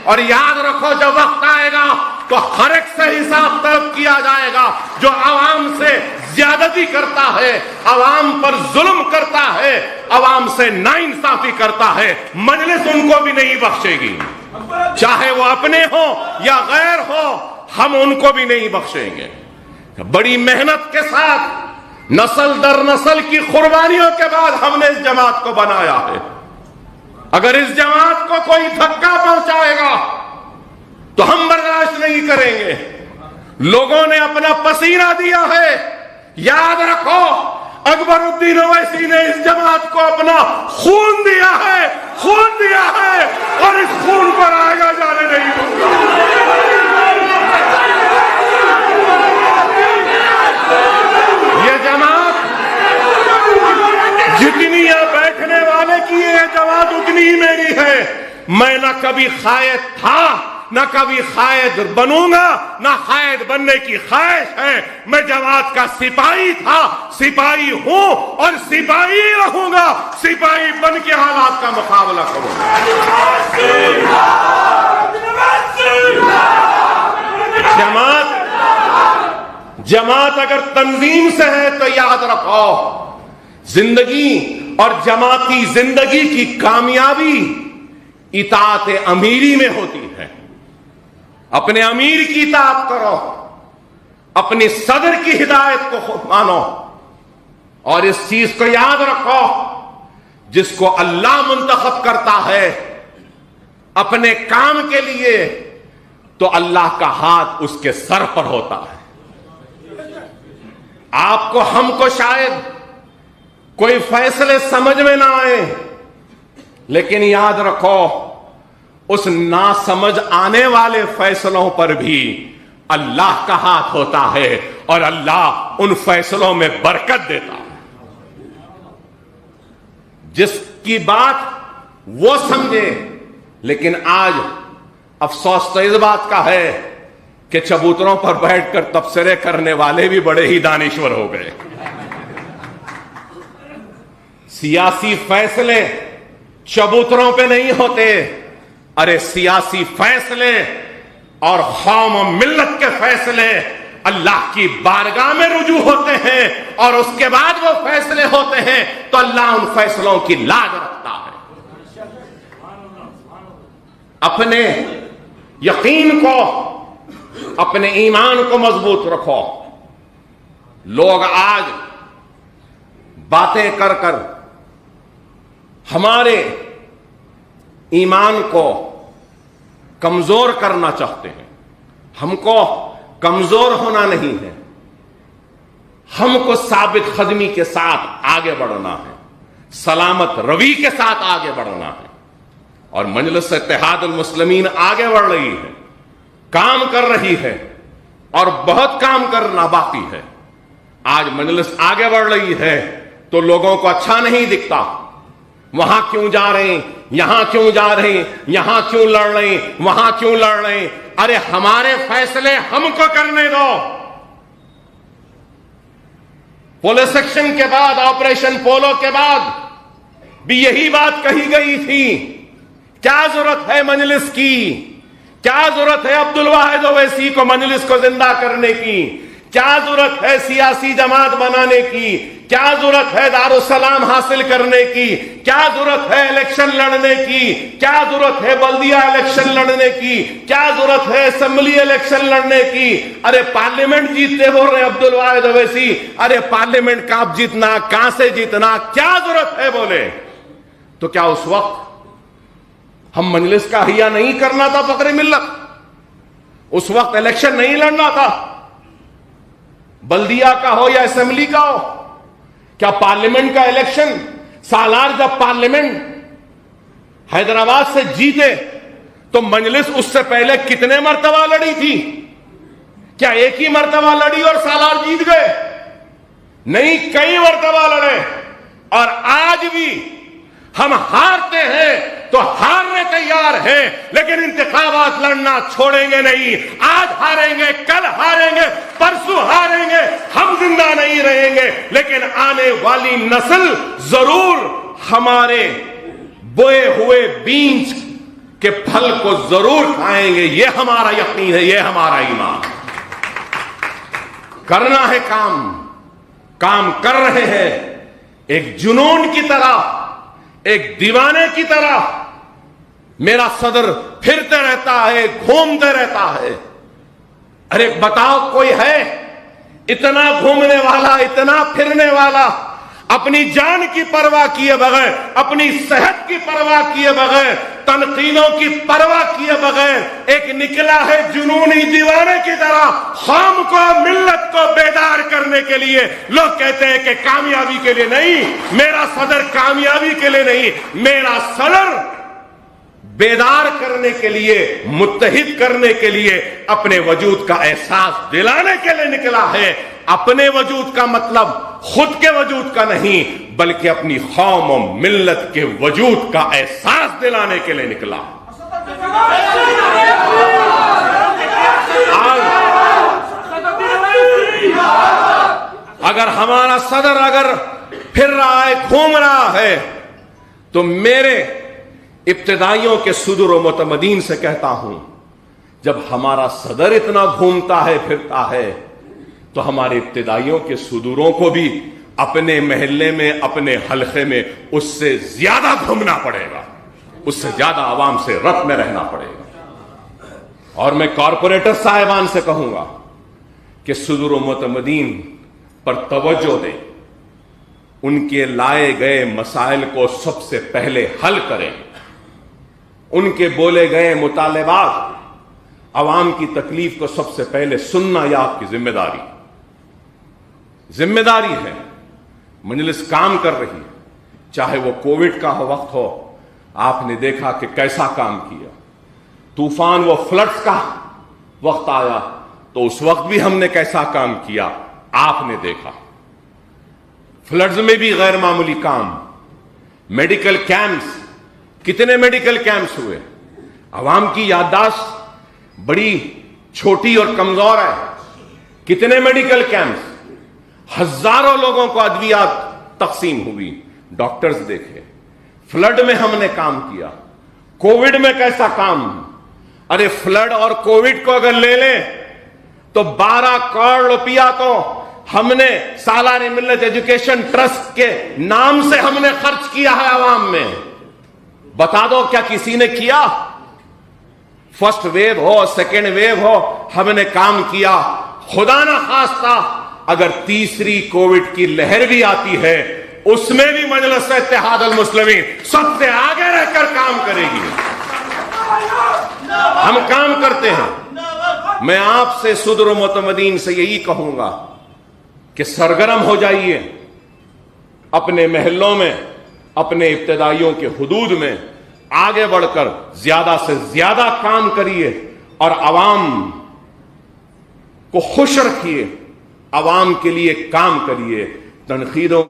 اور یاد رکھو جب وقت آئے گا تو ہر ایک سے حساب طلب کیا جائے گا. جو عوام سے زیادتی کرتا ہے، عوام پر ظلم کرتا ہے، عوام سے ناانصافی کرتا ہے، مجلس ان کو بھی نہیں بخشے گی، چاہے وہ اپنے ہو یا غیر ہو، ہم ان کو بھی نہیں بخشیں گے. بڑی محنت کے ساتھ نسل در نسل کی قربانیوں کے بعد ہم نے اس جماعت کو بنایا ہے. اگر اس جماعت کو کوئی دھکا پہنچائے گا تو ہم برداشت نہیں کریں گے. لوگوں نے اپنا پسینہ دیا ہے. یاد رکھو اکبر الدین اویسی نے اس جماعت کو اپنا خون دیا ہے، خون دیا ہے، اور اس خون پر آگے جانے نہیں دوں گا. یہ جماعت جتنی یہاں بیٹھنے والے کی یہ جماعت اتنی ہی میری ہے. میں نہ کبھی قائد تھا، نہ کبھی قائد بنوں گا، نہ قائد بننے کی خواہش ہے. میں جماعت کا سپاہی تھا، سپاہی ہوں اور سپاہی رہوں گا. سپاہی بن کے حالات کا مقابلہ کروں گا. جماعت اگر تنظیم سے ہے تو یاد رکھو زندگی اور جماعتی زندگی کی کامیابی اطاعت امیری میں ہوتی ہے. اپنے امیر کی اطاعت کرو، اپنی صدر کی ہدایت کو خود مانو، اور اس چیز کو یاد رکھو جس کو اللہ منتخب کرتا ہے اپنے کام کے لیے تو اللہ کا ہاتھ اس کے سر پر ہوتا ہے. آپ کو ہم کو شاید کوئی فیصلے سمجھ میں نہ آئے، لیکن یاد رکھو اس ناسمجھ آنے والے فیصلوں پر بھی اللہ کا ہاتھ ہوتا ہے اور اللہ ان فیصلوں میں برکت دیتا ہے. جس کی بات وہ سمجھے. لیکن آج افسوس تو اس بات کا ہے کہ چبوتروں پر بیٹھ کر تبصرے کرنے والے بھی بڑے ہی دانشور ہو گئے. سیاسی فیصلے چبوتروں پہ نہیں ہوتے. ارے سیاسی فیصلے اور قوم و ملت کے فیصلے اللہ کی بارگاہ میں رجوع ہوتے ہیں، اور اس کے بعد وہ فیصلے ہوتے ہیں تو اللہ ان فیصلوں کی لاج رکھتا ہے. اپنے یقین کو، اپنے ایمان کو مضبوط رکھو. لوگ آج باتیں کر کر ہمارے ایمان کو کمزور کرنا چاہتے ہیں. ہم کو کمزور ہونا نہیں ہے، ہم کو ثابت قدمی کے ساتھ آگے بڑھنا ہے، سلامت روی کے ساتھ آگے بڑھنا ہے. اور مجلس اتحاد المسلمین آگے بڑھ رہی ہے، کام کر رہی ہے، اور بہت کام کرنا باقی ہے. آج مجلس آگے بڑھ رہی ہے تو لوگوں کو اچھا نہیں دکھتا. وہاں کیوں جا رہے ہیں، یہاں کیوں جا رہے ہیں، یہاں کیوں لڑ رہے ہیں، وہاں کیوں لڑ رہے ہیں. ارے ہمارے فیصلے ہم کو کرنے دو. پولیس ایکشن کے بعد، آپریشن پولو کے بعد بھی یہی بات کہی گئی تھی. کیا ضرورت ہے مجلس کی؟ کیا ضرورت ہے عبدالواحد اویسی کو مجلس کو زندہ کرنے کی؟ کیا ضرورت ہے سیاسی جماعت بنانے کی؟ کیا ضرورت ہے دارالسلام حاصل کرنے کی؟ کیا ضرورت ہے الیکشن لڑنے کی؟ کیا ضرورت ہے بلدیہ الیکشن لڑنے کی؟ کیا ضرورت ہے اسمبلی الیکشن لڑنے کی؟ ارے پارلیمنٹ جیتتے ہو رہے عبدالواحد اویسی. ارے پارلیمنٹ کا جیتنا، کہاں سے جیتنا، کیا ضرورت ہے بولے؟ تو کیا اس وقت ہم مجلس کا احیاء نہیں کرنا تھا فخر ملت؟ اس وقت الیکشن نہیں لڑنا تھا، بلدیہ کا ہو یا اسمبلی کا ہو؟ کیا پارلیمنٹ کا الیکشن، سالار جب پارلیمنٹ حیدرآباد سے جیتے تو مجلس اس سے پہلے کتنے مرتبہ لڑی تھی؟ کیا ایک ہی مرتبہ لڑی اور سالار جیت گئے؟ نہیں، کئی مرتبہ لڑے. اور آج بھی ہم ہارتے ہیں تو ہارنے تیار ہیں، لیکن انتخابات لڑنا چھوڑیں گے نہیں. آج ہاریں گے، کل ہاریں گے، پرسوں ہاریں گے، ہم زندہ نہیں رہیں گے، لیکن آنے والی نسل ضرور ہمارے بوئے ہوئے بیج کہ پھل کو ضرور کھائیں گے. یہ ہمارا یقین ہے, یہ ہمارا ایمان. کرنا ہے کام کر رہے ہیں, ایک جنون کی طرح, ایک دیوانے کی طرح. میرا صدر پھرتے رہتا ہے, گھومتے رہتا ہے. ارے بتاؤ کوئی ہے اتنا گھومنے والا, اتنا پھرنے والا, اپنی جان کی پرواہ کیے بغیر, اپنی صحت کی پرواہ کیے بغیر, تنقیدوں کی پرواہ کیے بغیر ایک نکلا ہے جنونی دیوانے کی طرح قوم کو, ملت کو بیدار کرنے کے لیے. لوگ کہتے ہیں کہ کامیابی کے لیے نہیں. میرا صدر کامیابی کے لیے نہیں, میرا صدر بیدار کرنے کے لیے, متحد کرنے کے لیے, اپنے وجود کا احساس دلانے کے لیے نکلا ہے. اپنے وجود کا مطلب خود کے وجود کا نہیں, بلکہ اپنی قوم و ملت کے وجود کا احساس دلانے کے لیے نکلا. اگر ہمارا صدر اگر پھر رہا ہے, گھوم رہا ہے, تو میرے ابتدائیوں کے صدور و متمدین سے کہتا ہوں, جب ہمارا صدر اتنا گھومتا ہے, پھرتا ہے, تو ہمارے ابتدائیوں کے صدوروں کو بھی اپنے محلے میں, اپنے حلقے میں اس سے زیادہ گھومنا پڑے گا, اس سے زیادہ عوام سے رت میں رہنا پڑے گا. اور میں کارپوریٹر صاحبان سے کہوں گا کہ صدور و متمدین پر توجہ دیں, ان کے لائے گئے مسائل کو سب سے پہلے حل کریں. ان کے بولے گئے مطالبات, عوام کی تکلیف کو سب سے پہلے سننا یہ آپ کی ذمہ داری ہے. مجلس کام کر رہی ہے, چاہے وہ کووڈ کا وقت ہو, آپ نے دیکھا کہ کیسا کام کیا. طوفان و فلڈز کا وقت آیا تو اس وقت بھی ہم نے کیسا کام کیا, آپ نے دیکھا. فلڈز میں بھی غیر معمولی کام. میڈیکل کیمپس, کتنے میڈیکل کیمپس ہوئے. عوام کی یادداشت بڑی چھوٹی اور کمزور ہے. کتنے میڈیکل کیمپس, ہزاروں لوگوں کو ادویات تقسیم ہوئی, ڈاکٹرز دیکھے. فلڈ میں ہم نے کام کیا, کووڈ میں کیسا کام. ارے فلڈ اور کووڈ کو اگر لے لیں تو 12 کروڑ روپیہ تو ہم نے سالانہ ملت ایجوکیشن ٹرسٹ کے نام سے ہم نے خرچ کیا ہے عوام میں. بتا دو کیا کسی نے کیا؟ فرسٹ ویو ہو, سیکنڈ ویو ہو, ہم نے کام کیا. خدا نہ خواستہ اگر تیسری کووڈ کی لہر بھی آتی ہے, اس میں بھی مجلس اتحاد المسلمین سب سے آگے رہ کر کام کرے گی. ہم کام کرتے ہیں. میں آپ سے صدر و متمدین سے یہی کہوں گا کہ سرگرم ہو جائیے, اپنے محلوں میں, اپنے ابتدائیوں کے حدود میں آگے بڑھ کر زیادہ سے زیادہ کام کریے اور عوام کو خوش رکھیے, عوام کے لیے کام کریے. تنقیدوں